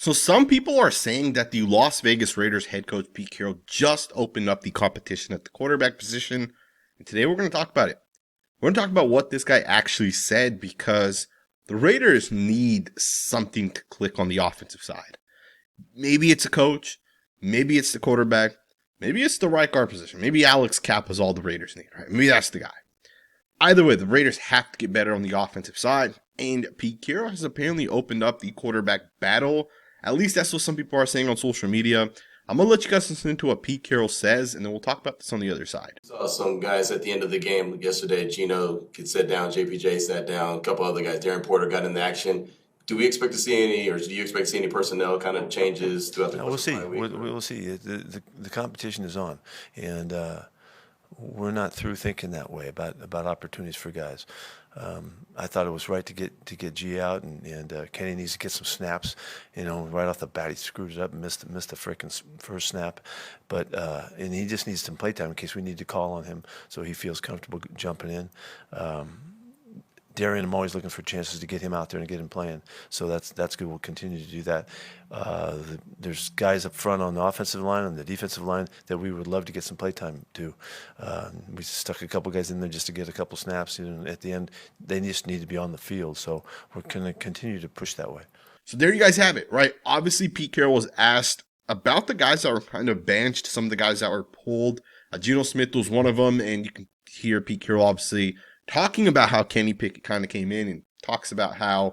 So some people are saying that the Las Vegas Raiders head coach Pete Carroll just opened up the competition at the quarterback position. And today we're going to talk about it. We're going to talk about what this guy actually said because the Raiders need something to click on the offensive side. Maybe it's a coach. Maybe it's the quarterback. Maybe it's the right guard position. Maybe Alex Kappa is all the Raiders need, right? Maybe that's the guy. Either way, the Raiders have to get better on the offensive side. And Pete Carroll has apparently opened up the quarterback battle. At least that's what some people are saying on social media. I'm going to let you guys listen to what Pete Carroll says, and then we'll talk about this on the other side. Saw some guys at the end of the game yesterday. Gino sat down, JPJ sat down, a couple other guys. Darren Porter got in the action. Do we expect to see any, or do you expect to see any personnel kind of changes throughout the course We'll see. of the week? We'll see. The competition is on, and we're not through thinking that way about opportunities for guys. I thought it was right to get G out, and Kenny needs to get some snaps. Right off the bat, he screwed it up and missed the frickin' first snap. But and he just needs some playtime in case we need to call on him so he feels comfortable jumping in. Darian, I'm always looking for chances to get him out there and get him playing. So that's good. We'll continue to do that. There's guys up front on the offensive line and the defensive line that we would love to get some playtime to. We stuck a couple guys in there just to get a couple snaps. At the end, they just need to be on the field. So we're going to continue to push that way. So there you guys have it, right? Obviously, Pete Carroll was asked about the guys that were kind of benched, some of the guys that were pulled. Geno Smith was one of them, and you can hear Pete Carroll obviously talking about how Kenny Pickett kind of came in and talks about how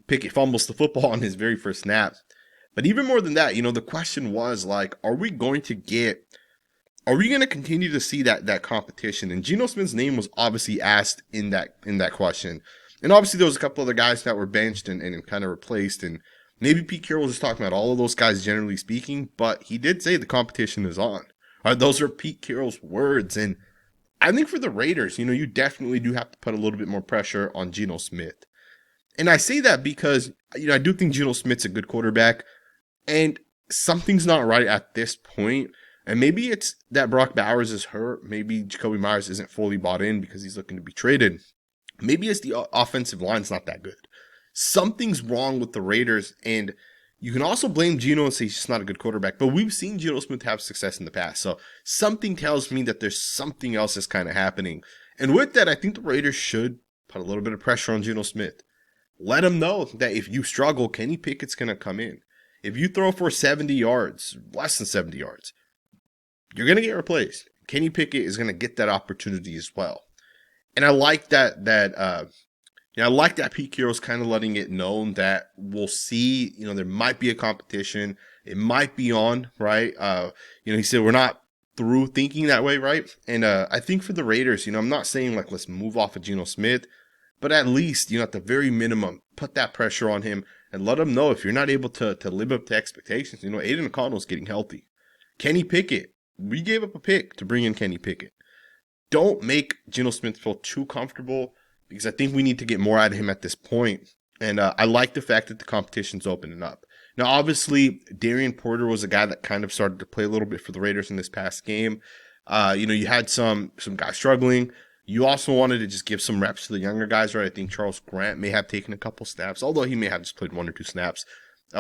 Pickett fumbles the football on his very first snap. But even more than that, the question was like, are we going to continue to see that competition? And Geno Smith's name was obviously asked in that question. And obviously there was a couple other guys that were benched and kind of replaced. And maybe Pete Carroll was just talking about all of those guys generally speaking, but he did say the competition is on. Those are Pete Carroll's words. And I think for the Raiders, you definitely do have to put a little bit more pressure on Geno Smith. And I say that because, I do think Geno Smith's a good quarterback, and something's not right at this point. And maybe it's that Brock Bowers is hurt. Maybe Jakobi Meyers isn't fully bought in because he's looking to be traded. Maybe it's the offensive line's not that good. Something's wrong with the Raiders, and you can also blame Geno and say he's just not a good quarterback, but we've seen Geno Smith have success in the past. So something tells me that there's something else that's kind of happening. And with that, I think the Raiders should put a little bit of pressure on Geno Smith. Let him know that if you struggle, Kenny Pickett's going to come in. If you throw for 70 yards, less than 70 yards, you're going to get replaced. Kenny Pickett is going to get that opportunity as well. And I like I like that Pete Carroll's kind of letting it known that we'll see, there might be a competition. It might be on, right? He said we're not through thinking that way, right? And I think for the Raiders, I'm not saying like let's move off of Geno Smith, but at least, at the very minimum, put that pressure on him and let him know if you're not able to live up to expectations. Aiden O'Connell's getting healthy. Kenny Pickett, we gave up a pick to bring in Kenny Pickett. Don't make Geno Smith feel too comfortable, because I think we need to get more out of him at this point. And I like the fact that the competition's opening up. Now, obviously, Darren Porter was a guy that kind of started to play a little bit for the Raiders in this past game. You had some guys struggling. You also wanted to just give some reps to the younger guys, right? I think Charles Grant may have taken a couple snaps, although he may have just played 1 or 2 snaps.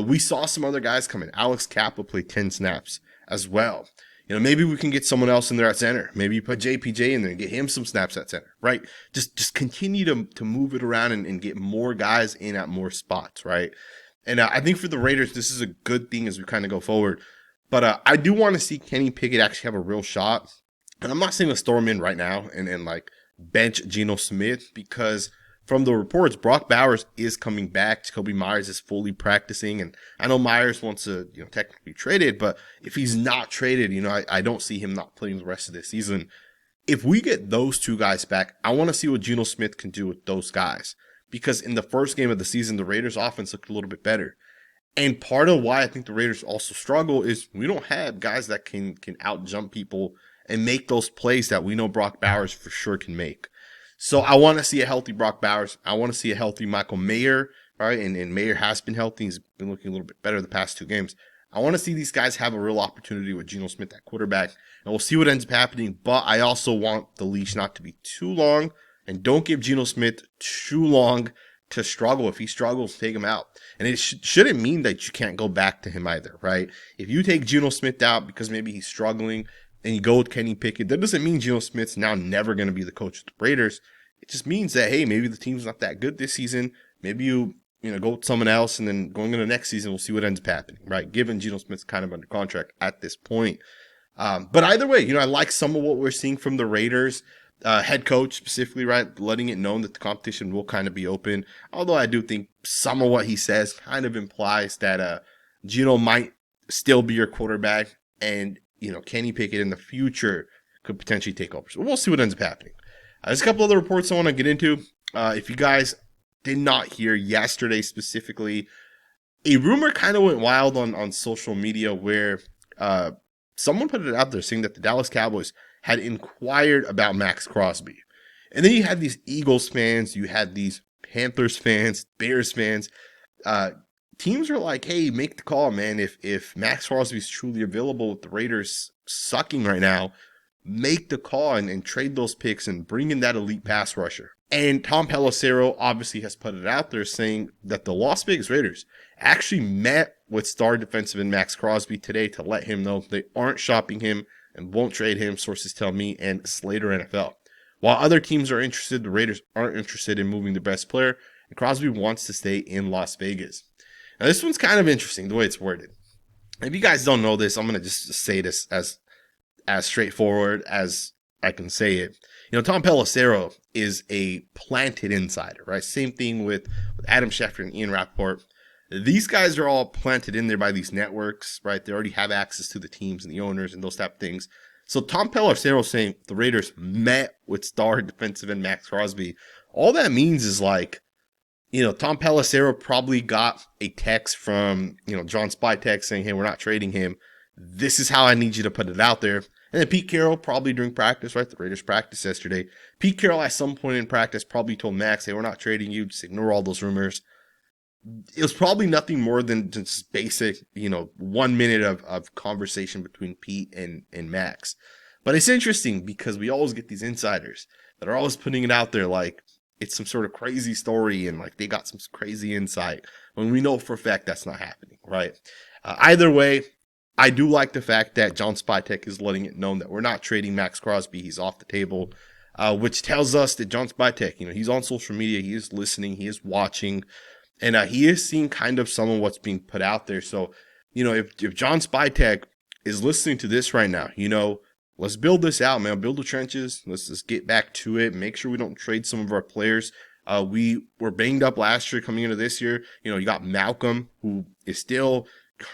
We saw some other guys come in. Alex Kappa played 10 snaps as well. Maybe we can get someone else in there at center. Maybe you put JPJ in there and get him some snaps at center, right? Just continue to move it around and get more guys in at more spots, right? And I think for the Raiders, this is a good thing as we kind of go forward. But I do want to see Kenny Pickett actually have a real shot. And I'm not saying let's throw him in right now and like bench Geno Smith, because from the reports, Brock Bowers is coming back. Jakobi Meyers is fully practicing. And I know Meyers wants to, technically be traded, but if he's not traded, I don't see him not playing the rest of this season. If we get those two guys back, I want to see what Geno Smith can do with those guys. Because in the first game of the season, the Raiders offense looked a little bit better. And part of why I think the Raiders also struggle is we don't have guys that can out jump people and make those plays that we know Brock Bowers for sure can make. So I want to see a healthy Brock Bowers. I want to see a healthy Michael Mayer, right? And Mayer has been healthy. He's been looking a little bit better the past 2 games. I want to see these guys have a real opportunity with Geno Smith at quarterback, and we'll see what ends up happening. But I also want the leash not to be too long, and don't give Geno Smith too long to struggle. If he struggles, take him out. And it shouldn't mean that you can't go back to him either, right? If you take Geno Smith out because maybe he's struggling and you go with Kenny Pickett, that doesn't mean Geno Smith's now never going to be the coach of the Raiders. It just means that, hey, maybe the team's not that good this season. Maybe you go with someone else, and then going into next season, we'll see what ends up happening, right? Given Geno Smith's kind of under contract at this point. But either way, I like some of what we're seeing from the Raiders. Head coach specifically, right, letting it known that the competition will kind of be open. Although I do think some of what he says kind of implies that Geno might still be your quarterback, and Kenny Pickett in the future could potentially take over. So we'll see what ends up happening. There's a couple other reports I want to get into. If you guys did not hear yesterday specifically, a rumor kind of went wild on social media where someone put it out there saying that the Dallas Cowboys had inquired about Maxx Crosby. And then you had these Eagles fans, you had these Panthers fans, Bears fans. Teams are like, hey, make the call, man. If Maxx Crosby is truly available with the Raiders sucking right now, make the call and trade those picks and bring in that elite pass rusher. And Tom Pelissero obviously has put it out there saying that the Las Vegas Raiders actually met with star defensive end Maxx Crosby today to let him know they aren't shopping him and won't trade him, sources tell me and Slater NFL. While other teams are interested, the Raiders aren't interested in moving the best player, and Crosby wants to stay in Las Vegas. Now, this one's kind of interesting, the way it's worded. If you guys don't know this, I'm going to just say this as straightforward as I can say it. Tom Pelissero is a planted insider, right? Same thing with Adam Schefter and Ian Rappaport. These guys are all planted in there by these networks, right? They already have access to the teams and the owners and those type of things. So Tom Pelissero saying the Raiders met with star defensive end Maxx Crosby. All that means is like, Tom Pelissero probably got a text from, John Spytek saying, hey, we're not trading him. This is how I need you to put it out there. And then Pete Carroll probably during practice, right? The Raiders practiced yesterday. Pete Carroll at some point in practice probably told Max, hey, we're not trading you. Just ignore all those rumors. It was probably nothing more than just basic, 1 minute of conversation between Pete and Max. But it's interesting because we always get these insiders that are always putting it out there like it's some sort of crazy story and like they got some crazy insight when we know for a fact that's not happening, right? Either way, I do like the fact that John Spytek is letting it known that we're not trading Maxx Crosby. He's off the table, which tells us that John Spytek, he's on social media. He is listening. He is watching. And he is seeing kind of some of what's being put out there. So, if John Spytek is listening to this right now, let's build this out, man. Build the trenches. Let's just get back to it. Make sure we don't trade some of our players. We were banged up last year coming into this year. You got Malcolm, who is still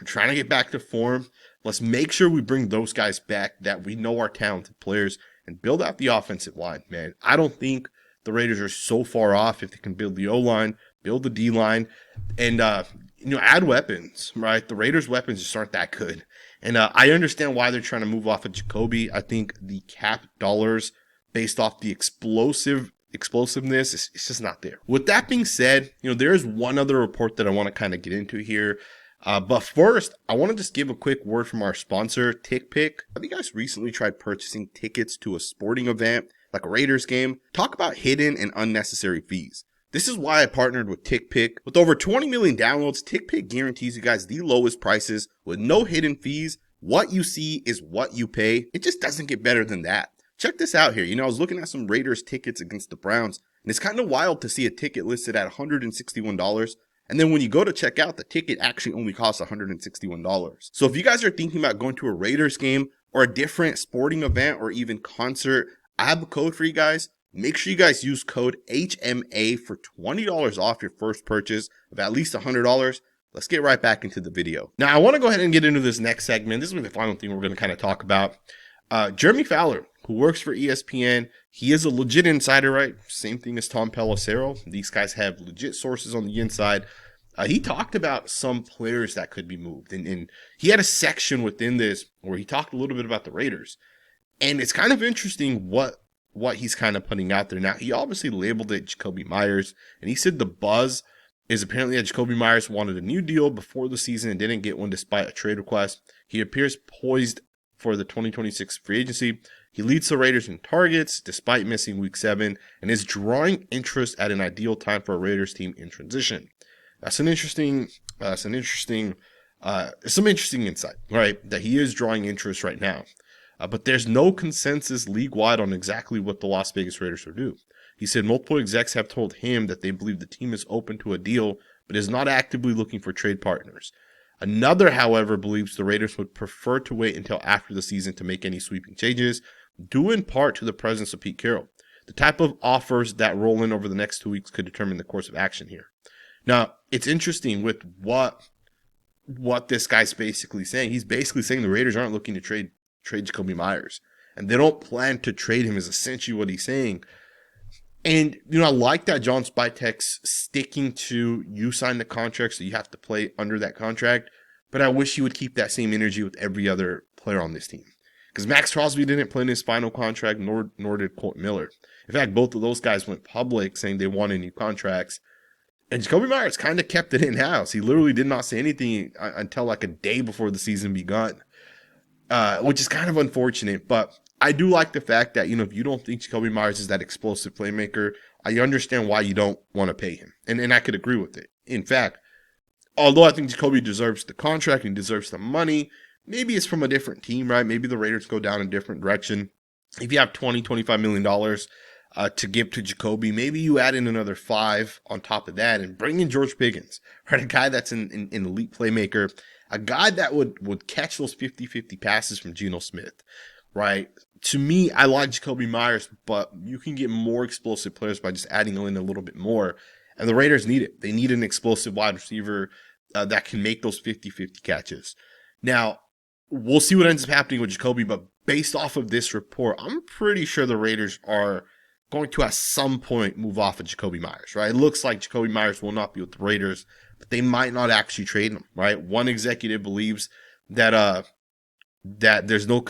trying to get back to form. Let's make sure we bring those guys back that we know are talented players and build out the offensive line, man. I don't think the Raiders are so far off if they can build the O-line, build the D-line, and, add weapons, right? The Raiders' weapons just aren't that good. And I understand why they're trying to move off of Jakobi. I think the cap dollars based off the explosiveness, it's just not there. With that being said, there is one other report that I want to kind of get into here. But first, I want to just give a quick word from our sponsor, TickPick. Have you guys recently tried purchasing tickets to a sporting event, like a Raiders game? Talk about hidden and unnecessary fees. This is why I partnered with TickPick. With over 20 million downloads, TickPick guarantees you guys the lowest prices with no hidden fees. What you see is what you pay. It just doesn't get better than that. Check this out here. I was looking at some Raiders tickets against the Browns, and it's kind of wild to see a ticket listed at $161. And then when you go to check out, the ticket actually only costs $161. So if you guys are thinking about going to a Raiders game or a different sporting event or even concert, I have a code for you guys. Make sure you guys use code HMA for $20 off your first purchase of at least $100. Let's get right back into the video. Now, I want to go ahead and get into this next segment. This is the final thing we're going to kind of talk about. Jeremy Fowler, who works for ESPN, he is a legit insider, right? Same thing as Tom Pelissero. These guys have legit sources on the inside. He talked about some players that could be moved. And he had a section within this where he talked a little bit about the Raiders. And it's kind of interesting what he's kind of putting out there. Now, he obviously labeled it Jakobi Meyers. And he said the buzz is apparently that Jakobi Meyers wanted a new deal before the season and didn't get one despite a trade request. He appears poised for the 2026 free agency. He leads the Raiders in targets despite missing week 7 and is drawing interest at an ideal time for a Raiders team in transition. That's some interesting insight, right? That he is drawing interest right now. But there's no consensus league-wide on exactly what the Las Vegas Raiders will do. He said multiple execs have told him that they believe the team is open to a deal, but is not actively looking for trade partners. Another, however, believes the Raiders would prefer to wait until after the season to make any sweeping changes, due in part to the presence of Pete Carroll. The type of offers that roll in over the next 2 weeks could determine the course of action here. Now, it's interesting with what this guy's basically saying. He's basically saying the Raiders aren't looking to trade Jakobi Meyers, and they don't plan to trade him, is essentially what he's saying. And, I like that John Spytek's sticking to you sign the contract, so you have to play under that contract. But I wish he would keep that same energy with every other player on this team. Because Maxx Crosby didn't play in his final contract, nor did Colt Miller. In fact, both of those guys went public saying they wanted new contracts. And Jakobi Meyers kind of kept it in-house. He literally did not say anything until like a day before the season begun, which is kind of unfortunate. But I do like the fact that, if you don't think Jakobi Meyers is that explosive playmaker, I understand why you don't want to pay him. And I could agree with it. In fact, although I think Jakobi deserves the contract and deserves the money, maybe it's from a different team, right? Maybe the Raiders go down a different direction. If you have $25 million to give to Jakobi, maybe you add in another 5 on top of that and bring in George Pickens, right? A guy that's an elite playmaker, a guy that would catch those 50-50 passes from Geno Smith, right? To me, I like Jakobi Meyers, but you can get more explosive players by just adding in a little bit more. And the Raiders need it. They need an explosive wide receiver that can make those 50-50 catches. Now, we'll see what ends up happening with Jakobi, but based off of this report, I'm pretty sure the Raiders are going to at some point move off of Jakobi Meyers, right? It looks like Jakobi Meyers will not be with the Raiders, but they might not actually trade him, right? One executive believes that there's no,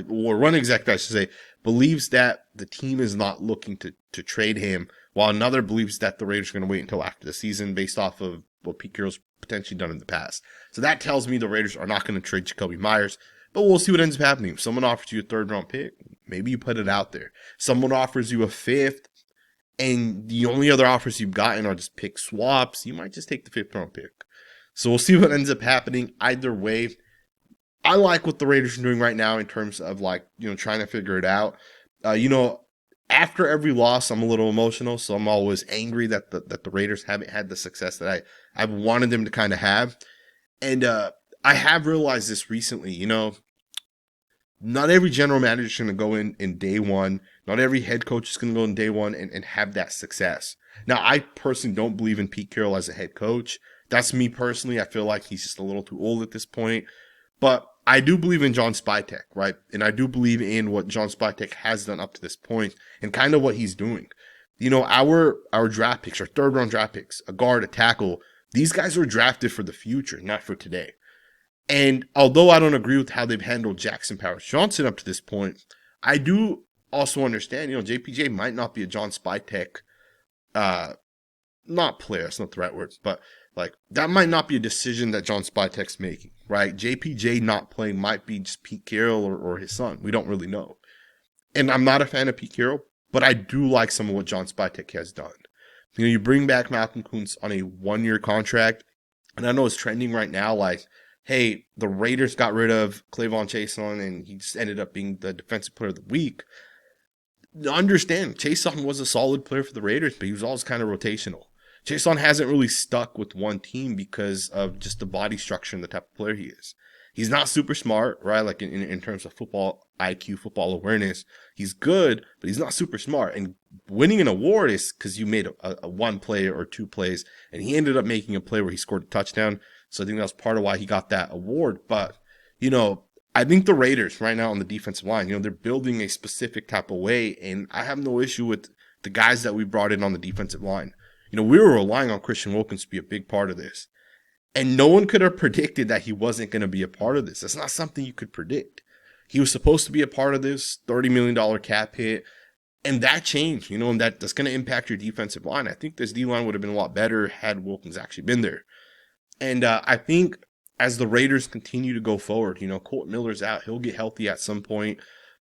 or one executive, I should say, believes that the team is not looking to trade him, while another believes that the Raiders are going to wait until after the season based off of what Pete Carroll's potentially done in the past. So that tells me the Raiders are not going to trade Jakobi Meyers, but we'll see what ends up happening. If someone offers you a 3rd-round pick, maybe you put it out there. Someone offers you a 5th, and the only other offers you've gotten are just pick swaps, you might just take the 5th-round pick. So we'll see what ends up happening. Either way, I like what the Raiders are doing right now in terms of trying to figure it out. After every loss, I'm a little emotional, so I'm always angry that the Raiders haven't had the success that I've wanted them to kind of have. And I have realized this recently, not every general manager is going to go in day one. Not every head coach is going to go in day one and have that success. Now, I personally don't believe in Pete Carroll as a head coach. That's me personally. I feel like he's just a little too old at this point. But I do believe in John Spytek, right? And I do believe in what John Spytek has done up to this point and kind of what he's doing. Our draft picks, our 3rd-round draft picks, a guard, a tackle, these guys were drafted for the future, not for today. And although I don't agree with how they've handled Jackson Powers-Johnson up to this point, I do also understand, JPJ might not be a John Spytek, not player, that's not the right word, but that might not be a decision that John Spytek's making, right? JPJ not playing might be just Pete Carroll or his son. We don't really know. And I'm not a fan of Pete Carroll, but I do like some of what John Spytek has done. You bring back Malcolm Koonce on a 1-year contract, and I know it's trending right now, hey, the Raiders got rid of Clavon Chason, and he just ended up being the defensive player of the week. Understand, Chason was a solid player for the Raiders, but he was always kind of rotational. Chason hasn't really stuck with one team because of just the body structure and the type of player he is. He's not super smart, right? In terms of football IQ, football awareness, he's good, but he's not super smart. And winning an award is because you made a 1 play or 2 plays, and he ended up making a play where he scored a touchdown. So I think that was part of why he got that award. But, I think the Raiders right now on the defensive line, they're building a specific type of way, and I have no issue with the guys that we brought in on the defensive line. We were relying on Christian Wilkins to be a big part of this. And no one could have predicted that he wasn't going to be a part of this. That's not something you could predict. He was supposed to be a part of this $30 million cap hit. And that changed, and that's going to impact your defensive line. I think this D-line would have been a lot better had Wilkins actually been there. And I think as the Raiders continue to go forward, Colt Miller's out. He'll get healthy at some point.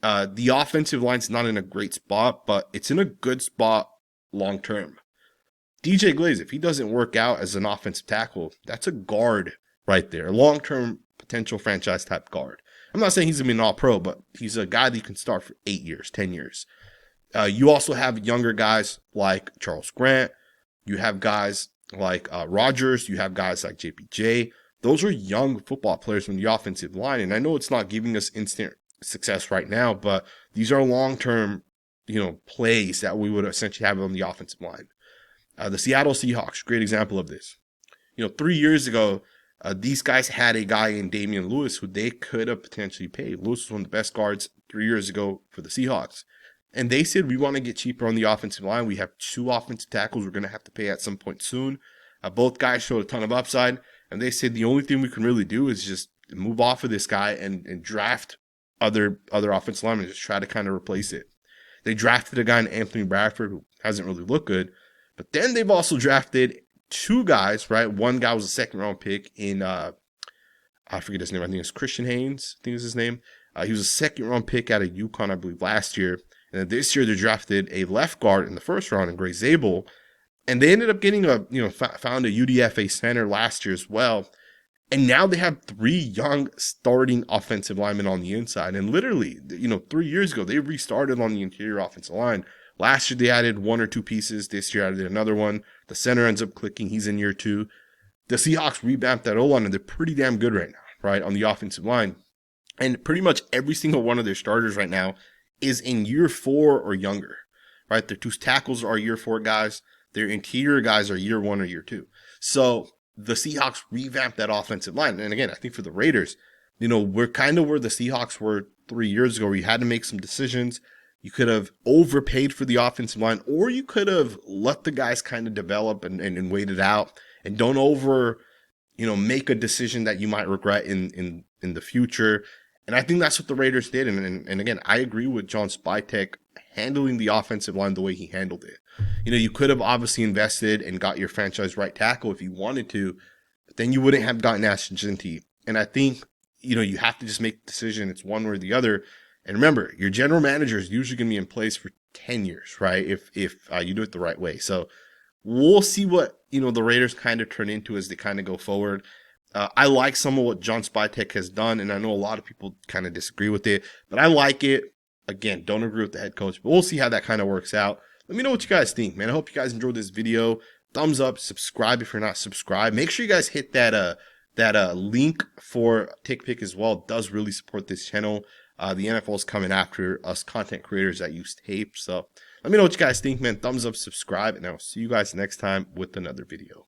The offensive line's not in a great spot, but it's in a good spot long term. DJ Glaze, if he doesn't work out as an offensive tackle, that's a guard right there. A long term potential franchise type guard. I'm not saying he's going to be an all pro, but he's a guy that you can start for 8 years, 10 years. You also have younger guys like Charles Grant. You have guys like Rogers. You have guys like JPJ. Those are young football players from the offensive line. And I know it's not giving us instant success right now, but these are long-term, plays that we would essentially have on the offensive line. The Seattle Seahawks, great example of this. 3 years ago, these guys had a guy in Damian Lewis who they could have potentially paid. Lewis was one of the best guards 3 years ago for the Seahawks. And they said, we want to get cheaper on the offensive line. We have 2 offensive tackles we're going to have to pay at some point soon. Both guys showed a ton of upside. And they said the only thing we can really do is just move off of this guy and draft other offensive linemen, just try to kind of replace it. They drafted a guy in Anthony Bradford who hasn't really looked good. But then they've also drafted 2 guys, right? One guy was a second-round pick in, I forget his name. I think it's Christian Haynes, I think is his name. He was a second-round pick out of UConn, I believe, last year. And then this year they drafted a left guard in the first round in Gray Zabel. And they ended up getting found a UDFA center last year as well. And now they have 3 young starting offensive linemen on the inside. And literally, 3 years ago, they restarted on the interior offensive line. Last year, they added 1 or 2 pieces. This year, added another one. The center ends up clicking. He's in year 2. The Seahawks revamped that O-line, and they're pretty damn good right now, right, on the offensive line. And pretty much every single one of their starters right now is in year 4 or younger, right? Their 2 tackles are year 4 guys. Their interior guys are year 1 or year 2. So the Seahawks revamped that offensive line. And again, I think for the Raiders, we're kind of where the Seahawks were 3 years ago, where you had to make some decisions. You could have overpaid for the offensive line, or you could have let the guys kind of develop and wait it out, and don't make a decision that you might regret in the future. And I think that's what the Raiders did. And again, I agree with John Spytek handling the offensive line the way he handled it. You could have obviously invested and got your franchise right tackle if you wanted to, but then you wouldn't have gotten Ashton Jeanty. And I think, you have to just make a decision. It's one or the other. And remember, your general manager is usually going to be in place for 10 years, right? If you do it the right way. So we'll see what, the Raiders kind of turn into as they kind of go forward. I like some of what John Spytek has done, and I know a lot of people kind of disagree with it, but I like it. Again, don't agree with the head coach, but we'll see how that kind of works out. Let me know what you guys think, man. I hope you guys enjoyed this video. Thumbs up, subscribe if you're not subscribed. Make sure you guys hit that link for TickPick as well. It does really support this channel. The NFL is coming after us content creators that use tape. So let me know what you guys think, man. Thumbs up, subscribe, and I'll see you guys next time with another video.